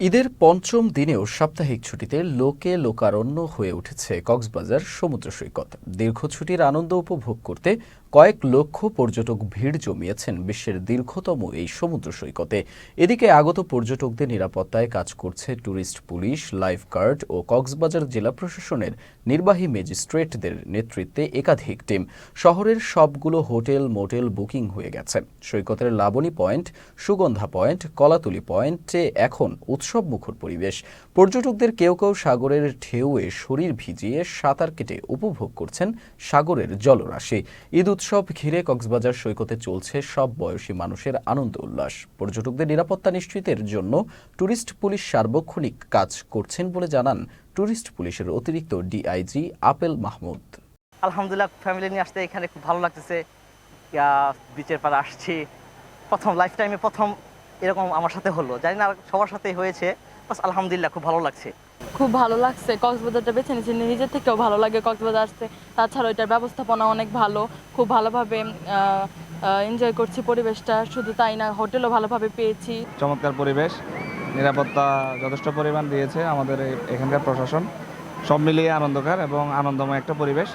ঈদের পঞ্চম দিনেও সাপ্তাহিক ছুটিতে লোকে লোকারণ্য হয়ে উঠেছে কক্সবাজার সমুদ্র সৈকত। দীর্ঘ ছুটির আনন্দ উপভোগ করতে কয়েক লক্ষ পর্যটক ভিড় জমিয়েছেন বিশ্বের দীর্ঘতম এই সমুদ্র সৈকতে। এদিকে আগত পর্যটকদের নিরাপত্তায় কাজ করছে ট্যুরিস্ট পুলিশ, লাইফগার্ড ও কক্সবাজার জেলা প্রশাসনের নির্বাহী ম্যাজিস্ট্রেটদের নেতৃত্বে একাধিক টিম। শহরের সবগুলো হোটেল মোটেল বুকিং হয়ে গেছে। সৈকতের লাবণী পয়েন্ট, সুগন্ধা পয়েন্ট, কলাতুলি পয়েন্টে এখন উৎসবমুখর পরিবেশ। পর্যটকদের কেউ কেউ সাগরের ঢেউয়ে শরীর ভিজিয়ে সাঁতার কেটে উপভোগ করছেন সাগরের জলরাশি। ঈদ উৎসব ঘিরে কক্সবাজার সৈকতে চলছে সব বয়সী মানুষের আনন্দ উল্লাস। পর্যটকদের নিরাপত্তা নিশ্চিতের জন্য ট্যুরিস্ট পুলিশ সার্বক্ষণিক কাজ করছেন বলে জানান ট্যুরিস্ট পুলিশের অতিরিক্ত ডিআইজি আপেল মাহমুদ। আলহামদুলিল্লাহ, ফ্যামিলি নিয়ে আসতে এখানে খুব ভালো লাগতেছে। বিচের পাড়ে আসছি, লাইফ টাইমে প্রথম এরকম আমার সাথে হলো। জানি না সবার সাথে হয়েছে, বাস আলহামদুলিল্লাহ খুব ভালো লাগছে। খুব ভালো লাগছে, কক্সবাজারটা বেছে নিয়েছি, নিজের থেকেও ভালো লাগে কক্সবাজার আসতে। তাছাড়া এটার ব্যবস্থাপনা অনেক ভালো, খুব ভালোভাবে এনজয় করছি পরিবেশটা। শুধু তাই না, হোটেলও ভালোভাবে পেয়েছি। চমৎকার পরিবেশ, নিরাপত্তা যথেষ্ট পরিমাণ দিয়েছে আমাদের এখানকার প্রশাসন। সব মিলিয়ে আনন্দকর এবং আনন্দময় একটা পরিবেশ।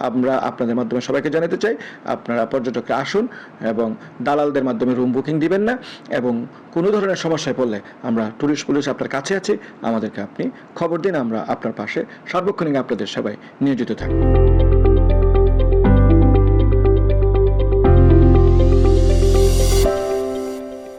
আমরা আপনাদের মাধ্যমে সবাইকে জানাতে চাই, আপনারা পর্যটকরা আসুন এবং দালালদের মাধ্যমে রুম বুকিং দিবেন না, এবং কোনো ধরনের সমস্যায় পড়লে আমরা ট্যুরিস্ট পুলিশ আপনার কাছে আছি, আমাদেরকে আপনি খবর দিন, আমরা আপনার পাশে সার্বক্ষণিক আপনাদের সেবায় নিয়োজিত থাকব।